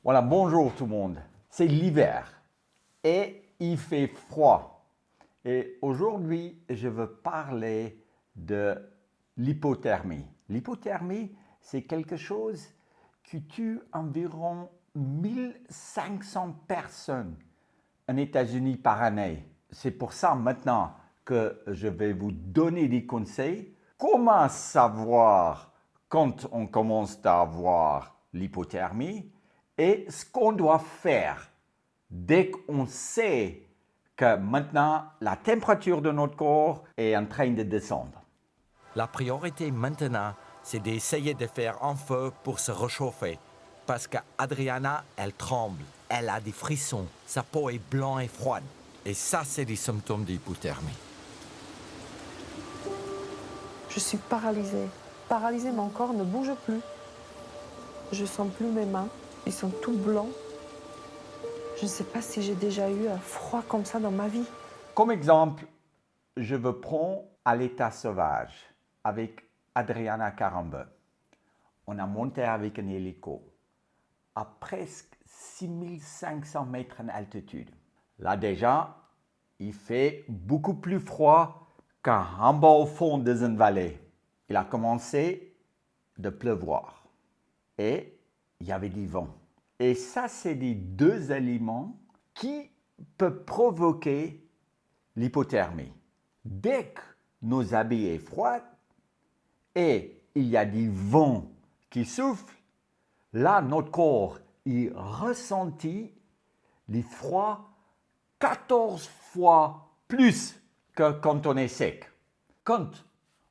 Voilà, bonjour tout le monde. C'est l'hiver et il fait froid. Et aujourd'hui, je veux parler de l'hypothermie. L'hypothermie, c'est quelque chose qui tue environ 1500 personnes aux États-Unis par année. C'est pour ça maintenant que je vais vous donner des conseils. Comment savoir quand on commence à avoir l'hypothermie et ce qu'on doit faire dès qu'on sait que maintenant la température de notre corps est en train de descendre. La priorité maintenant, c'est d'essayer de faire un feu pour se réchauffer. Parce qu'Adriana, elle tremble, elle a des frissons, sa peau est blanche et froide. Et ça, c'est des symptômes d'hypothermie. Je suis paralysée. Paralysée, mon corps ne bouge plus. Je sens plus mes mains, ils sont tout blancs. Je ne sais pas si j'ai déjà eu un froid comme ça dans ma vie. Comme exemple, je veux prendre à l'état sauvage avec Adriana Carambeu. On a monté avec un hélico à presque 6500 mètres en altitude. Là déjà, il fait beaucoup plus froid qu'en bas au fond d'une vallée. Il a commencé de pleuvoir et il y avait du vent. Et ça, c'est les deux éléments qui peuvent provoquer l'hypothermie. Dès que nos habits sont froids et il y a du vent qui souffle, là, notre corps il ressentit les froids 14 fois plus que quand on est sec. Quand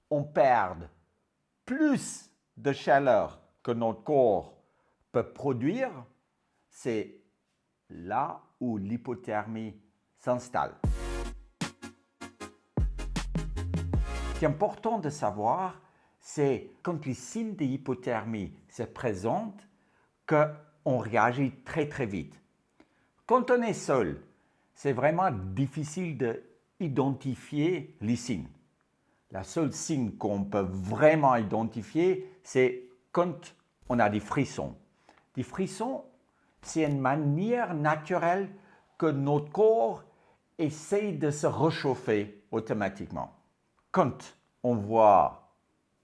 on perd plus de chaleur que notre corps peut produire, c'est là où l'hypothermie s'installe. Ce qui est important de savoir, c'est quand les signes d'hypothermie se présentent, qu'on réagit très très vite. Quand on est seul, c'est vraiment difficile d'identifier les signes. La seule signe qu'on peut vraiment identifier, c'est quand on a des frissons. Des frissons, c'est une manière naturelle que notre corps essaye de se réchauffer automatiquement. Quand on voit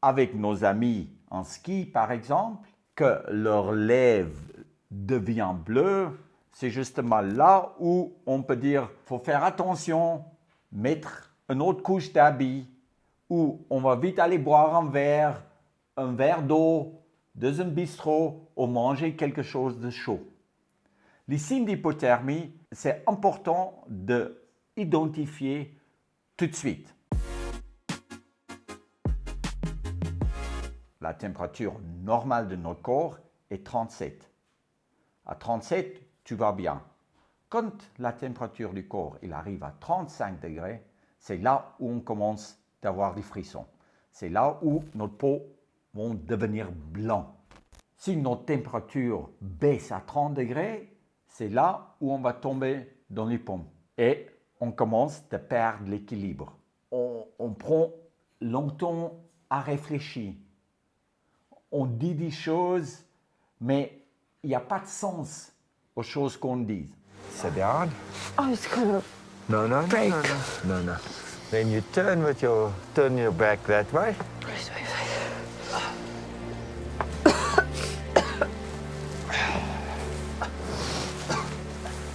avec nos amis en ski, par exemple, que leur lèvre devient bleue, c'est justement là où on peut dire qu'il faut faire attention, mettre une autre couche d'habits, ou on va vite aller boire un verre d'eau, dans un bistrot, ou manger quelque chose de chaud. Les signes d'hypothermie, c'est important d'identifier tout de suite. La température normale de notre corps est 37. À 37, tu vas bien. Quand la température du corps il arrive à 35 degrés, c'est là où on commence à avoir des frissons. C'est là où notre peau va devenir blanc. Si notre température baisse à 30 degrés, c'est là où on va tomber dans les pommes. Et on commence à perdre l'équilibre. On prend longtemps à réfléchir. On dit des choses, mais il n'y a pas de sens aux choses qu'on dit. Sit down. Oh, it's gonna No, no, no, break. no, no, no, no. Then you turn your back that way.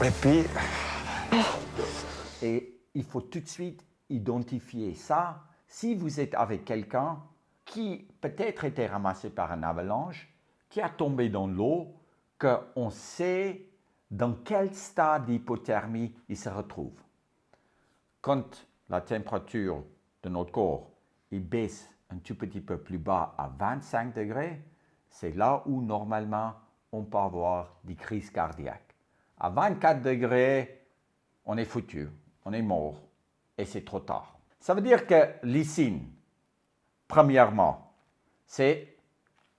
Et puis, Et il faut tout de suite identifier ça. Si vous êtes avec quelqu'un qui peut-être été ramassé par une avalanche, qui a tombé dans l'eau, qu'on sait dans quel stade d'hypothermie il se retrouve. Quand la température de notre corps il baisse un tout petit peu plus bas à 25 degrés, c'est là où normalement on peut avoir des crises cardiaques. À 24 degrés, on est foutu, on est mort et c'est trop tard. Ça veut dire que les signes, premièrement, c'est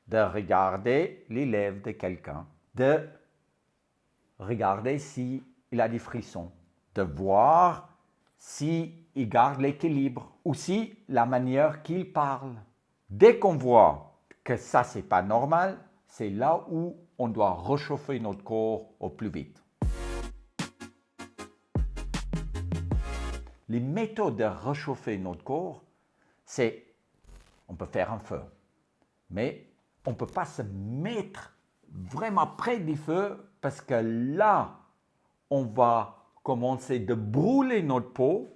de regarder les lèvres de quelqu'un, de regarder s'il a des frissons, de voir s'il garde l'équilibre ou si la manière qu'il parle. Dès qu'on voit que ça, c'est pas normal, c'est là où on doit réchauffer notre corps au plus vite. Les méthodes de réchauffer notre corps, c'est, on peut faire un feu, mais on ne peut pas se mettre vraiment près du feu parce que là, on va commencer de brûler notre peau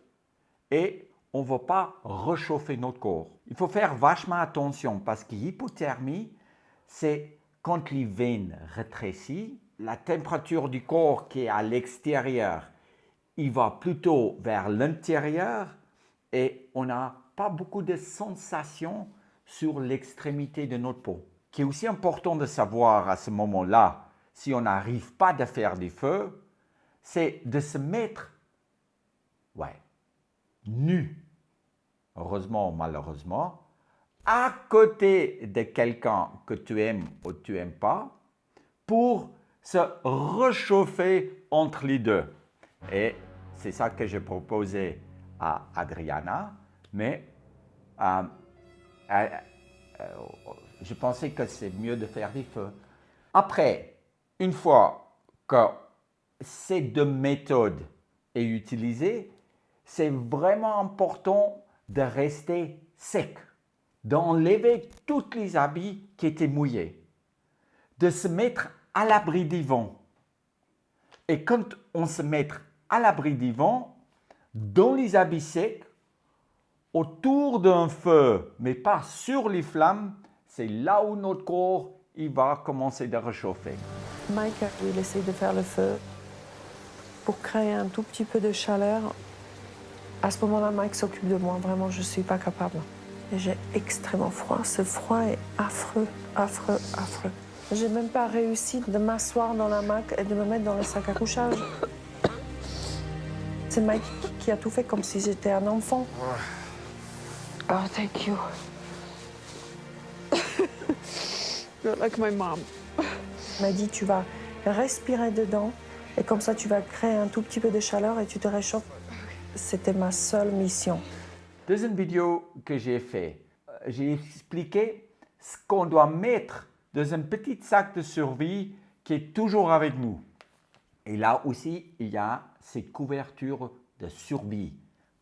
et on ne va pas réchauffer notre corps. Il faut faire vachement attention parce que l'hypothermie, c'est quand les veines rétrécissent, la température du corps qui est à l'extérieur, il va plutôt vers l'intérieur et on n'a pas beaucoup de sensations sur l'extrémité de notre peau. Ce qui est aussi important de savoir à ce moment-là, si on n'arrive pas à faire du feu, c'est de se mettre nu, heureusement ou malheureusement, à côté de quelqu'un que tu aimes ou tu n'aimes pas, pour se réchauffer entre les deux. Et c'est ça que j'ai proposé à Adriana, mais je pensais que c'est mieux de faire du feu. Après, une fois que ces deux méthodes sont utilisées, c'est vraiment important de rester sec, d'enlever tous les habits qui étaient mouillés, de se mettre à l'abri du vent. Et quand on se met à l'abri du vent, dans les habits secs, autour d'un feu, mais pas sur les flammes, c'est là où notre corps il va commencer de réchauffer. Mike, il essaye de faire le feu pour créer un tout petit peu de chaleur. À ce moment-là, Mike s'occupe de moi. Vraiment, je ne suis pas capable. Et j'ai extrêmement froid. Ce froid est affreux, affreux, affreux. J'ai même pas réussi de m'asseoir dans la hamac et de me mettre dans le sac à couchage. C'est Mike qui a tout fait comme si j'étais un enfant. Oh, thank you. You're like my mom. Il m'a dit, tu vas respirer dedans et comme ça, tu vas créer un tout petit peu de chaleur et tu te réchauffes. C'était ma seule mission. Deuxième vidéo que j'ai fait, j'ai expliqué ce qu'on doit mettre dans un petit sac de survie qui est toujours avec nous. Et là aussi, il y a cette couverture de survie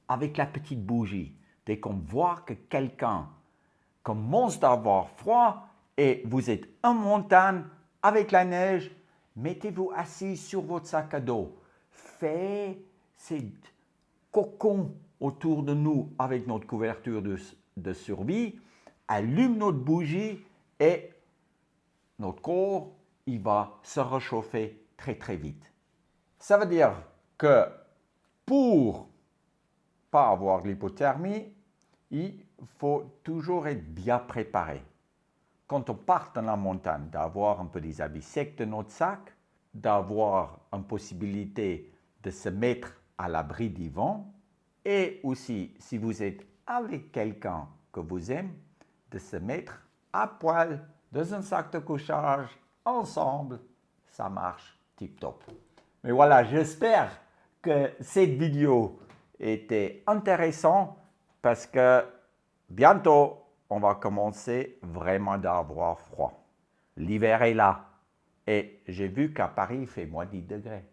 avec la petite bougie. Dès qu'on voit que quelqu'un commence à avoir froid et vous êtes en montagne avec la neige, mettez-vous assis sur votre sac à dos. Faites ces cocons autour de nous avec notre couverture de survie. Allume notre bougie et notre corps, il va se réchauffer très très vite. Ça veut dire que pour pas avoir l'hypothermie, il faut toujours être bien préparé. Quand on part dans la montagne, d'avoir un peu des habits secs de notre sac, d'avoir une possibilité de se mettre à l'abri du vent, et aussi, si vous êtes avec quelqu'un que vous aimez, de se mettre à poil dans un sac de couchage ensemble, ça marche tip-top. Mais voilà, j'espère que cette vidéo était intéressante parce que bientôt, on va commencer vraiment à avoir froid. L'hiver est là et j'ai vu qu'à Paris, il fait moins 10 degrés.